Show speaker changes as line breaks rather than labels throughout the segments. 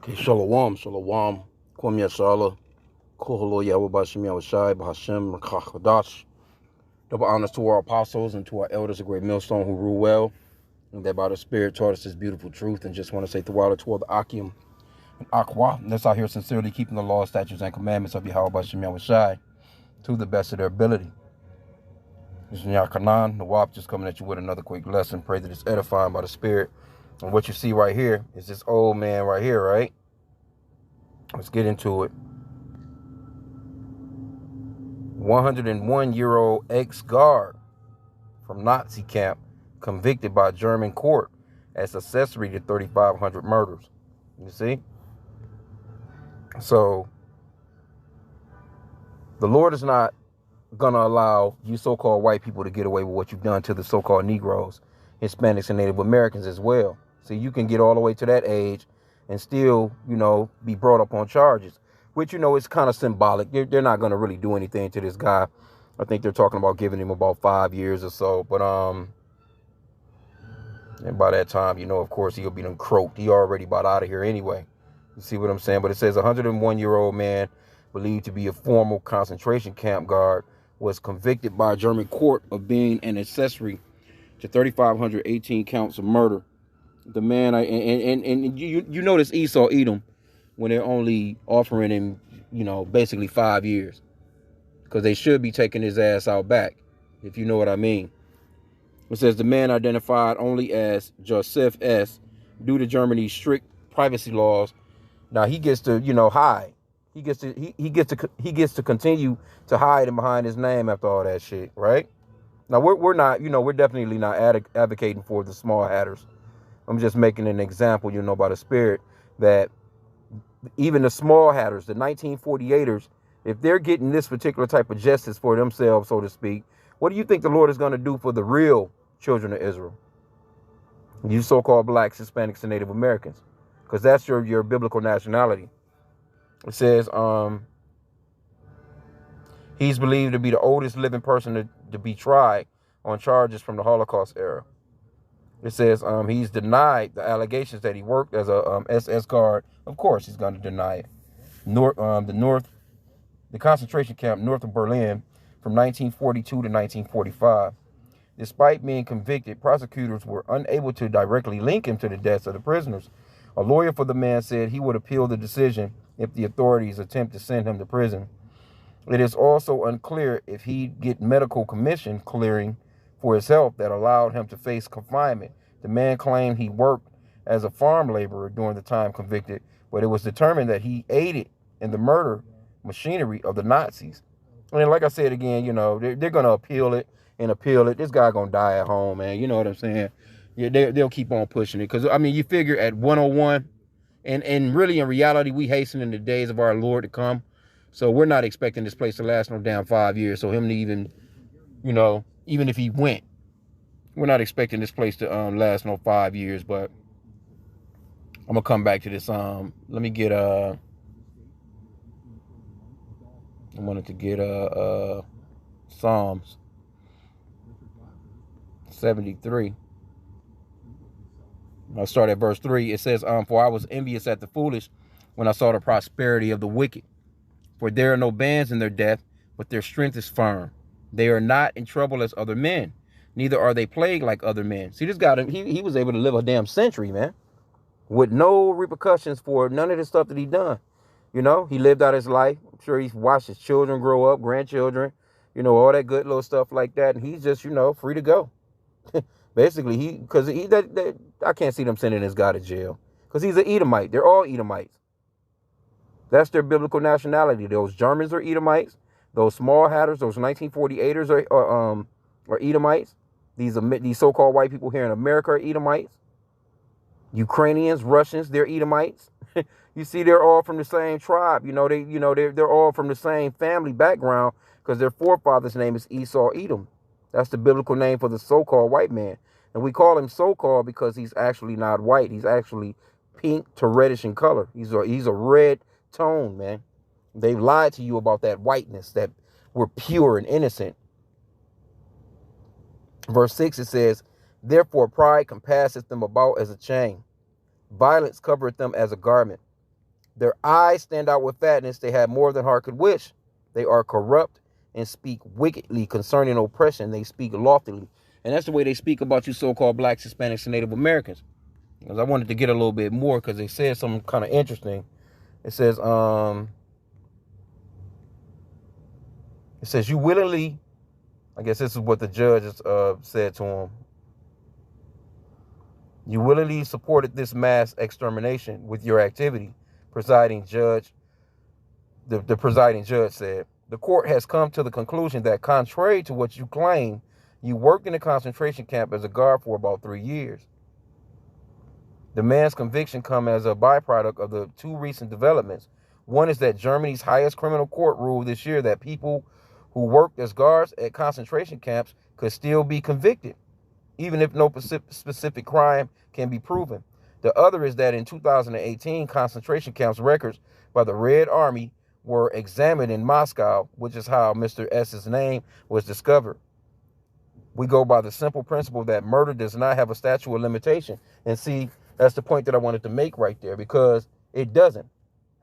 Okay, Shalom, Shalom, Kwam Yashala, Koholo Yahweh Shai, Bahashem, Rakachadash. Double honors to our apostles and to our elders, a great millstone who rule well, and that by the Spirit taught us this beautiful truth. And just want to say throughout it toward the H.I.M and Aqua, and that's out here sincerely keeping the law, statutes, and commandments of Yahweh Shai to the best of their ability. This is Yakanan, the WAP, just coming at you with another quick lesson. Pray that it's edifying by the Spirit. And what you see right here is this old man right here, right? Let's get into it. 101-year-old ex-guard from Nazi camp convicted by German court as accessory to 3,500 murders. You see? So, the Lord is not going to allow you so-called white people to get away with what you've done to the so-called Negroes, Hispanics, and Native Americans as well. See, you can get all the way to that age and still, be brought up on charges, which, is kind of symbolic. They're not going to really do anything to this guy. I think they're talking about giving him about 5 years or so. But, and by that time, of course, he'll be done croaked. He already about out of here anyway. You see what I'm saying? But it says a 101-year-old man believed to be a former concentration camp guard was convicted by a German court of being an accessory to 3,518 counts of murder. The man, and you notice Esau Edom when they're only offering him, basically 5 years, because they should be taking his ass out back, if you know what I mean. It says the man identified only as Joseph S. due to Germany's strict privacy laws. Now he gets to, hide. He gets to continue to hide and behind his name after all that shit, right? Now we're not, we're definitely not advocating for the small hatters. I'm just making an example, by the Spirit, that even the small hatters, the 1948ers, if they're getting this particular type of justice for themselves, so to speak, what do you think the Lord is going to do for the real children of Israel? You so-called blacks, Hispanics, and Native Americans, because that's your biblical nationality. It says he's believed to be the oldest living person to be tried on charges from the Holocaust era. It says he's denied the allegations that he worked as a SS guard. Of course, he's going to deny it. The concentration camp north of Berlin from 1942 to 1945. Despite being convicted, prosecutors were unable to directly link him to the deaths of the prisoners. A lawyer for the man said he would appeal the decision if the authorities attempt to send him to prison. It is also unclear if he'd get medical commission clearing for his health that allowed him to face confinement. The man claimed he worked as a farm laborer during the time convicted, but it was determined that he aided in the murder machinery of the Nazis. And like I said again, they're going to appeal it. This guy going to die at home, man. You know what I'm saying? Yeah, they'll keep on pushing it. Because, you figure at 101, and really in reality, we hasten the days of our Lord to come. So we're not expecting this place to last no damn 5 years. So him to even, even if he went, we're not expecting this place to last no 5 years. But I'm gonna come back to this. Let me get I wanted to get Psalms 73. I'll start at verse 3. It says, for I was envious at the foolish when I saw the prosperity of the wicked. For there are no bands in their death, but their strength is firm. They are not in trouble as other men, neither are they plagued like other men. See, this guy, he was able to live a damn century, man, with no repercussions for none of the stuff that he done. He lived out his life. I'm sure he's watched his children grow up, grandchildren, all that good little stuff like that. And he's just, free to go. Basically, I can't see them sending this guy to jail because he's an Edomite. They're all Edomites. That's their biblical nationality. Those Germans are Edomites. Those small hatters, those 1948ers are Edomites. These so-called white people here in America are Edomites. Ukrainians, Russians, they're Edomites. You see, they're all from the same tribe. They're all from the same family background because their forefather's name is Esau Edom. That's the biblical name for the so-called white man. And we call him so-called because he's actually not white. He's actually pink to reddish in color. He's a red tone, man. They've lied to you about that whiteness, that we're pure and innocent. Verse 6, it says, therefore pride compasseth them about as a chain. Violence covereth them as a garment. Their eyes stand out with fatness. They have more than heart could wish. They are corrupt and speak wickedly concerning oppression. They speak loftily. And that's the way they speak about you so-called blacks, Hispanics, and Native Americans. Because I wanted to get a little bit more because they said something kind of interesting. It says, you willingly, I guess this is what the judge said to him. You willingly supported this mass extermination with your activity, presiding judge. The presiding judge said, the court has come to the conclusion that contrary to what you claim, you worked in a concentration camp as a guard for about 3 years. The man's conviction comes as a byproduct of the two recent developments. One is that Germany's highest criminal court ruled this year that people who worked as guards at concentration camps could still be convicted, even if no specific crime can be proven. The other is that in 2018, concentration camps records by the Red Army were examined in Moscow, which is how Mr. S's name was discovered. We go by the simple principle that murder does not have a statute of limitation. And see, that's the point that I wanted to make right there, because it doesn't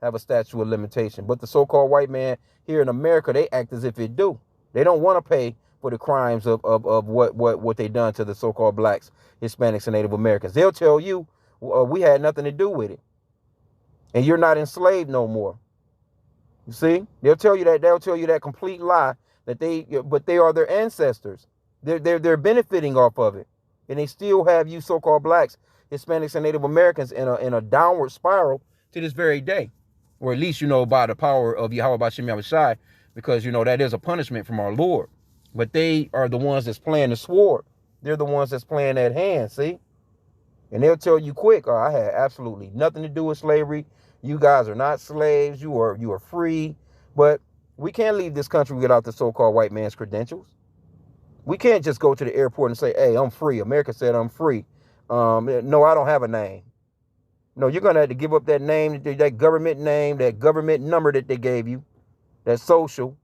have a statute of limitation. But the so-called white man here in America, they act as if it do. They don't want to pay for the crimes of what they done to the so-called blacks, Hispanics, and Native Americans. They'll tell you, we had nothing to do with it. And you're not enslaved no more. You see? They'll tell you that complete lie but they are their ancestors. They're benefiting off of it. And they still have you so-called blacks, Hispanics, and Native Americans in a downward spiral to this very day. Or at least, by the power of Yahweh H.I.M, because, that is a punishment from our Lord. But they are the ones that's playing the sword. They're the ones that's playing that hand, see? And they'll tell you quick, I had absolutely nothing to do with slavery. You guys are not slaves. You are free. But we can't leave this country without the so-called white man's credentials. We can't just go to the airport and say, hey, I'm free. America said I'm free. No, I don't have a name. No, you're going to have to give up that name, that government name, that government number that they gave you, that social.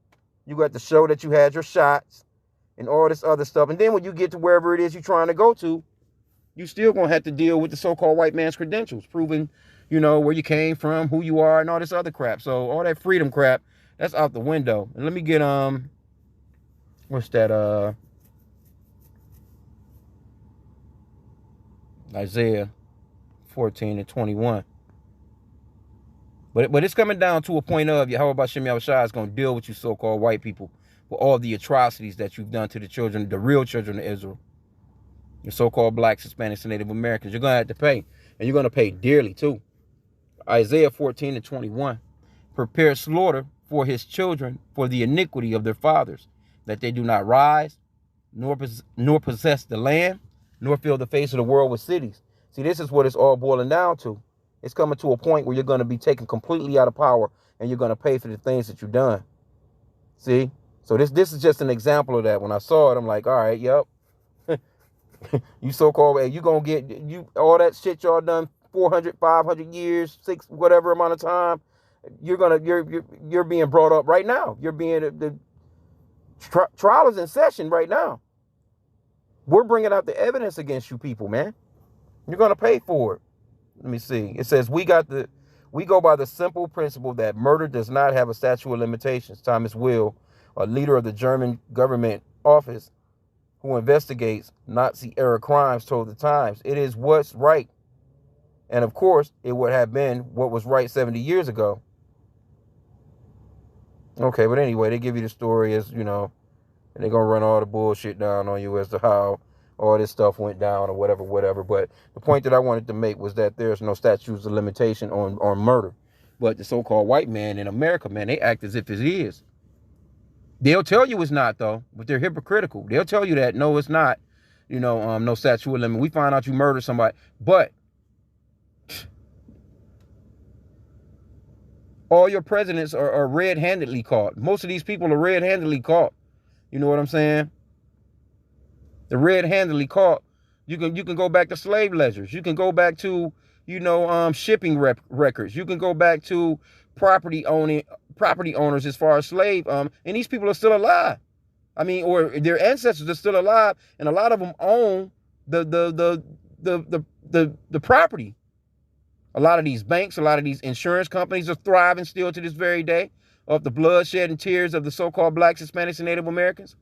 You got to show that you had your shots and all this other stuff. And then when you get to wherever it is you're trying to go to, you still going to have to deal with the so-called white man's credentials, proving, where you came from, who you are, and all this other crap. So all that freedom crap, that's out the window. And let me get, what's that, Isaiah 14:21. But it's coming down to a point of Yahweh Bashem Yahushua is going to deal with you so-called white people for all the atrocities that you've done to the children, the real children of Israel. Your so-called blacks, Hispanics, and Native Americans. You're going to have to pay. And you're going to pay dearly too. Isaiah 14:21. Prepare slaughter for his children for the iniquity of their fathers, that they do not rise, nor possess the land, nor fill the face of the world with cities. See, this is what it's all boiling down to. It's coming to a point where you're going to be taken completely out of power and you're going to pay for the things that you've done. See? So this is just an example of that. When I saw it, I'm like, all right, yep. You so-called, hey, you going to get all that shit y'all done 400, 500 years, 6, whatever amount of time. You're being brought up right now. You're being, the trial is in session right now. We're bringing out the evidence against you people, man. You're going to pay for it. Let me see. It says, we go by the simple principle that murder does not have a statute of limitations. Thomas Will, a leader of the German government office who investigates Nazi-era crimes, told the Times, it is what's right. And of course, it would have been what was right 70 years ago. Okay, but anyway, they give you the story as, and they're going to run all the bullshit down on you as to how all this stuff went down or whatever. But the point that I wanted to make was that there's no statutes of limitation on murder. But the so-called white man in America, man, they act as if it is. They'll tell you it's not, though, but they're hypocritical. They'll tell you that, no, it's not, no statute of limit. We find out you murdered somebody. But all your presidents are red-handedly caught. Most of these people are red-handedly caught. You know what I'm saying? The red-handedly caught. You can go back to slave ledgers. You can go back to, shipping records. You can go back to property owners as far as slave. And these people are still alive. I mean, or their ancestors are still alive, and a lot of them own the property. A lot of these banks, a lot of these insurance companies are thriving still to this very day off the bloodshed and tears of the so-called blacks, Hispanics, and Native Americans.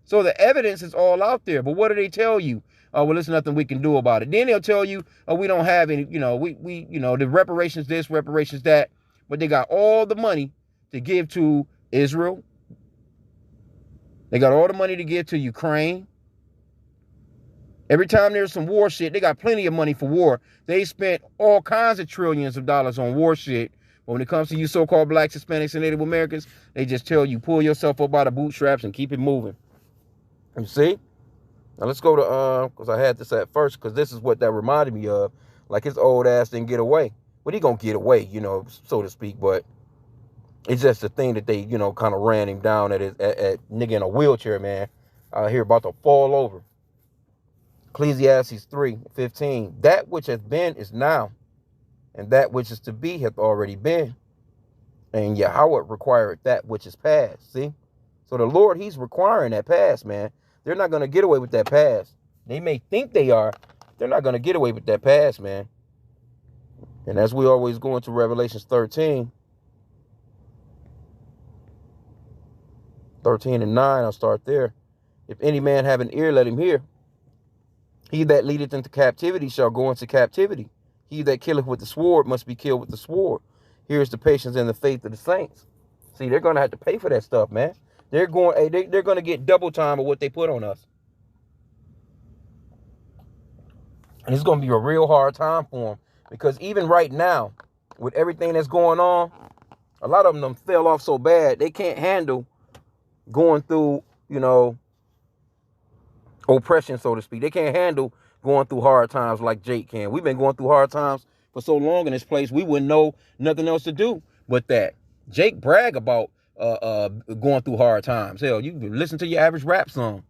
So the evidence is all out there. But what do they tell you? Well, there's nothing we can do about it. Then they'll tell you, we don't have any, the reparations this, reparations that. But they got all the money to give to Israel. They got all the money to give to Ukraine. Every time there's some war shit, they got plenty of money for war. They spent all kinds of trillions of dollars on war shit. But when it comes to you so-called blacks, Hispanics, and Native Americans, they just tell you, pull yourself up by the bootstraps and keep it moving. You see? Now let's go to, because I had this at first, because this is what that reminded me of. Like his old ass didn't get away. But he gonna get away, so to speak. But it's just the thing that they, kind of ran him down at nigga in a wheelchair, man. Out here about to fall over. Ecclesiastes 3:15. That which has been is now, and that which is to be hath already been. And Yahweh required that which is past. See? So the Lord, he's requiring that past, man. They're not going to get away with that past. They may think they are. They're not going to get away with that past, man. And as we always go into Revelations 13 and 9, I'll start there. If any man have an ear, let him hear. He that leadeth into captivity shall go into captivity. He that killeth with the sword must be killed with the sword. Here's the patience and the faith of the saints. See, they're going to have to pay for that stuff, man. They're going to get double time of what they put on us. And it's going to be a real hard time for them. Because even right now, with everything that's going on, a lot of them fell off so bad, they can't handle going through, oppression, so to speak. They can't handle going through hard times like Jake can. We've been going through hard times for so long in this place, we wouldn't know nothing else to do but that. Jake brag about going through hard times. Hell, you can listen to your average rap song.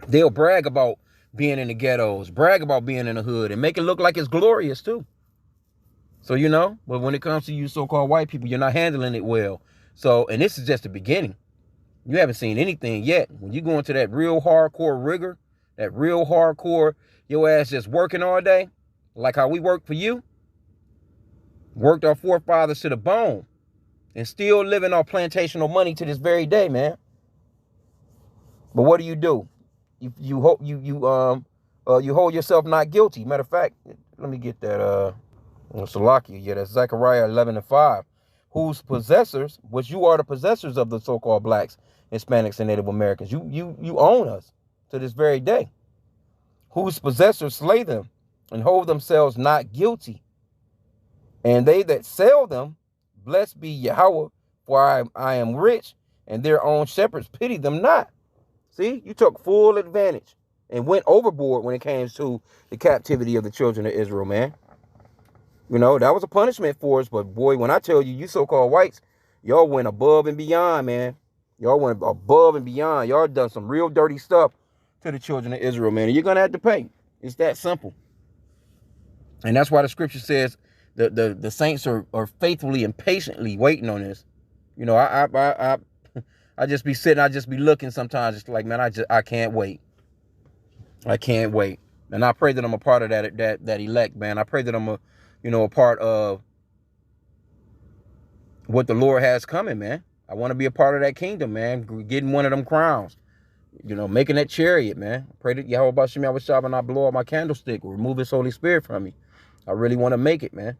They'll brag about being in the ghettos, brag about being in the hood, and make it look like it's glorious too. So, but when it comes to you so-called white people, you're not handling it well. So, and this is just the beginning. You haven't seen anything yet. When you go into that real hardcore rigor, that real hardcore, your ass just working all day, like how we work for you, worked our forefathers to the bone, and still living off plantational money to this very day, man. But what do? You hold yourself not guilty. Matter of fact, let me get that. Salakia, yeah, that's Zechariah 11:5. Whose possessors, which you are the possessors of the so-called blacks, Hispanics, and Native Americans. You own us to this very day. Whose possessors slay them and hold themselves not guilty. And they that sell them, blessed be Yahweh, for I am rich, and their own shepherds pity them not. See, you took full advantage and went overboard when it came to the captivity of the children of Israel, man. That was a punishment for us, but boy, when I tell you, you so-called whites, y'all went above and beyond, man. Y'all went above and beyond. Y'all done some real dirty stuff to the children of Israel, man. And you're going to have to pay. It's that simple. And that's why the scripture says the saints are faithfully and patiently waiting on this. I just be sitting, I just be looking sometimes. It's like, man, I can't wait. I can't wait. And I pray that I'm a part of that elect, man. I pray that I'm a part of what the Lord has coming, man. I want to be a part of that kingdom, man. Getting one of them crowns. Making that chariot, man. Pray that Yahweh Bashim Yahweh and I blow out my candlestick or remove his Holy Spirit from me. I really want to make it, man.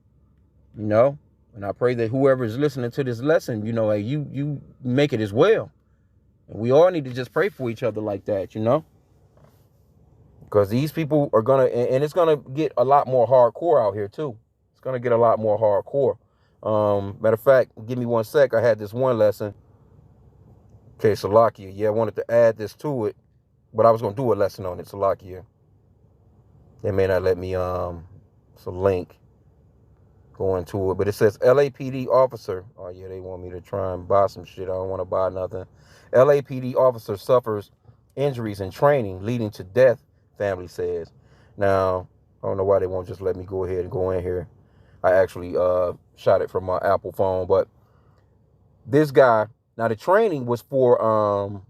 And I pray that whoever is listening to this lesson, you make it as well. And we all need to just pray for each other like that, Because these people are going to, and it's going to get a lot more hardcore out here too. It's going to get a lot more hardcore. Matter of fact, give me 1 sec. I had this one lesson. Okay, Salakia. Yeah, I wanted to add this to it, but I was going to do a lesson on it, Salakia. They may not let me, it's a link going to it, but it says LAPD officer. Oh yeah, they want me to try and buy some shit. I don't want to buy nothing. LAPD officer suffers injuries in training leading to death, family says. Now, I don't know why they won't just let me go ahead and go in here. I actually shot it from my Apple phone, but this guy, now the training was for,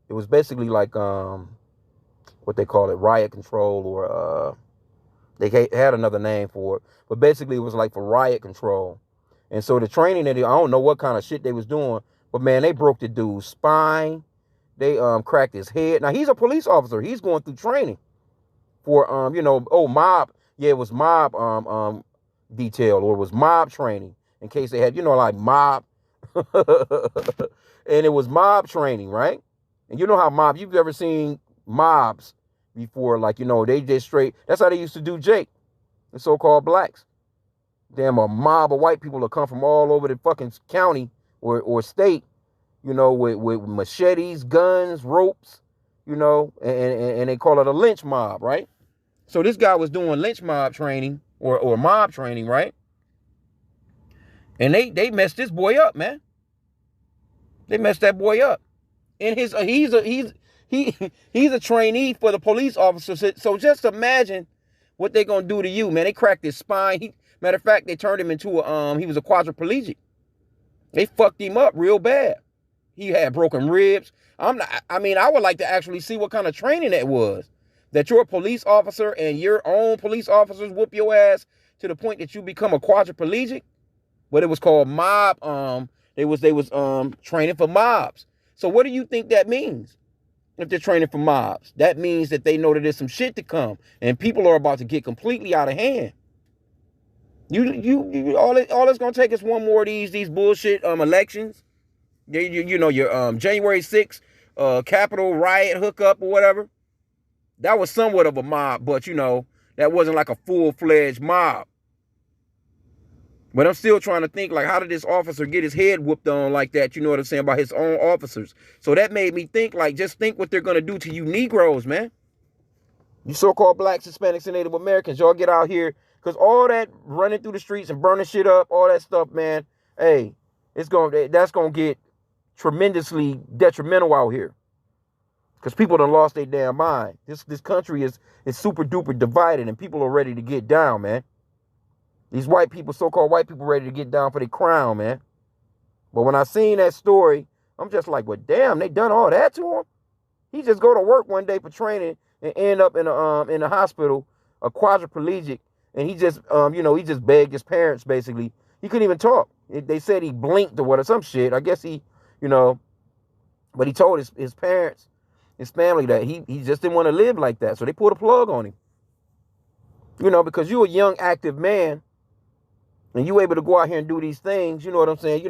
it was basically like, what they call it, riot control or They had another name for it, but basically it was like for riot control. And so the training that I don't know what kind of shit they was doing, but man, they broke the dude's spine. They cracked his head. Now he's a police officer. He's going through training for mob. Yeah, it was mob detail, or it was mob training in case they had like mob. And it was mob training, right? And you know how you've ever seen mobs before, like, they just straight, that's how they used to do Jake, the so-called blacks. Damn, a mob of white people that come from all over the fucking county or state, with machetes, guns, ropes, and they call it a lynch mob, right? So this guy was doing lynch mob training or mob training, right? And they messed this boy up, man. They messed that boy up. And he's a trainee for the police officer. So just imagine what they're gonna do to you, man. They cracked his spine. Matter of fact, they turned him into he was a quadriplegic. They fucked him up real bad. He had broken ribs. I would like to actually see what kind of training that was. That you're a police officer and your own police officers whoop your ass to the point that you become a quadriplegic. But it was called mob. They was training for mobs. So what do you think that means? If they're training for mobs, that means that they know that there's some shit to come, and people are about to get completely out of hand. All it's gonna take is one more of these bullshit elections. Your January 6th Capitol riot hookup or whatever. That was somewhat of a mob, but that wasn't like a full-fledged mob. But I'm still trying to think, like, how did this officer get his head whooped on like that? You know what I'm saying? By his own officers. So that made me think, like, just think what they're going to do to you Negroes, man. You so-called blacks, Hispanics, and Native Americans, y'all get out here. Because all that running through the streets and burning shit up, all that stuff, man, hey, that's going to get tremendously detrimental out here. Because people done lost their damn mind. This country is super duper divided, and people are ready to get down, man. These white people, so-called white people, ready to get down for their crown, man. But when I seen that story, I'm just like, well, damn, they done all that to him? He just go to work one day for training and end up in a hospital, a quadriplegic, and he just, he just begged his parents, basically. He couldn't even talk. They said he blinked or what, or some shit. I guess he, but he told his parents, his family, that he just didn't want to live like that. So they pulled a plug on him. Because you're a young, active man, and you able to go out here and do these things, you know what I'm saying?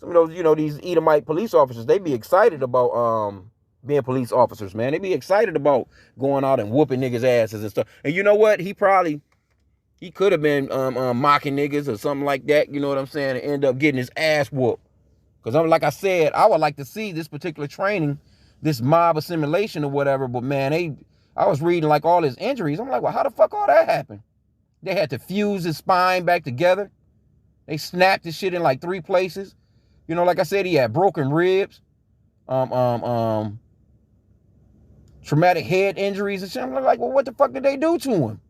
Some of those, these Edomite police officers, they be excited about being police officers, man. They be excited about going out and whooping niggas' asses and stuff. And you know what? He could have been mocking niggas or something like that, you know what I'm saying, and end up getting his ass whooped. Because like I said, I would like to see this particular training, this mob assimilation or whatever, but man, I was reading like all his injuries. I'm like, well, how the fuck all that happened? They had to fuse his spine back together. They snapped his shit in like 3 places. Like I said, he had broken ribs, traumatic head injuries and shit. I'm like, well, what the fuck did they do to him?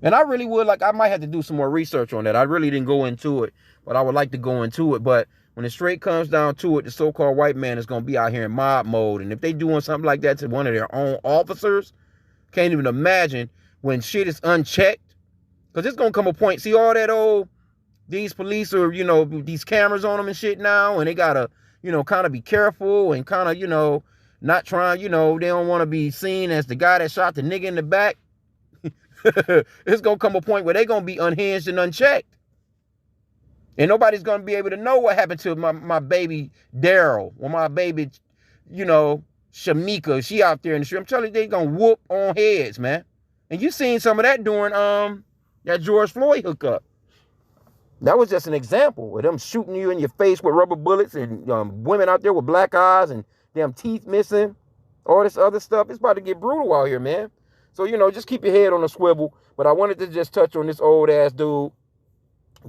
And I really would, I might have to do some more research on that. I really didn't go into it, but I would like to go into it. But when it straight comes down to it, the so-called white man is going to be out here in mob mode. And if they doing something like that to one of their own officers, can't even imagine when shit is unchecked. Because it's going to come a point. See all that these police are, these cameras on them and shit now. And they got to, kind of be careful and kind of, not trying, they don't want to be seen as the guy that shot the nigga in the back. It's going to come a point where they're going to be unhinged and unchecked. And nobody's going to be able to know what happened to my baby Daryl or my baby, Shamika. She out there in the street. I'm telling you, they're going to whoop on heads, man. And you seen some of that during that George Floyd hookup. That was just an example of them shooting you in your face with rubber bullets and women out there with black eyes and damn teeth missing. All this other stuff. It's about to get brutal out here, man. So, just keep your head on a swivel. But I wanted to just touch on this old ass dude.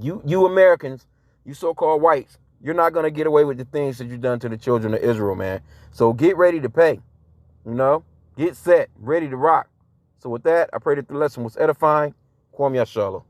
You Americans, you so-called whites, you're not going to get away with the things that you've done to the children of Israel, man. So get ready to pay. Get set, ready to rock. So with that, I pray that the lesson was edifying. Kwame Yashala.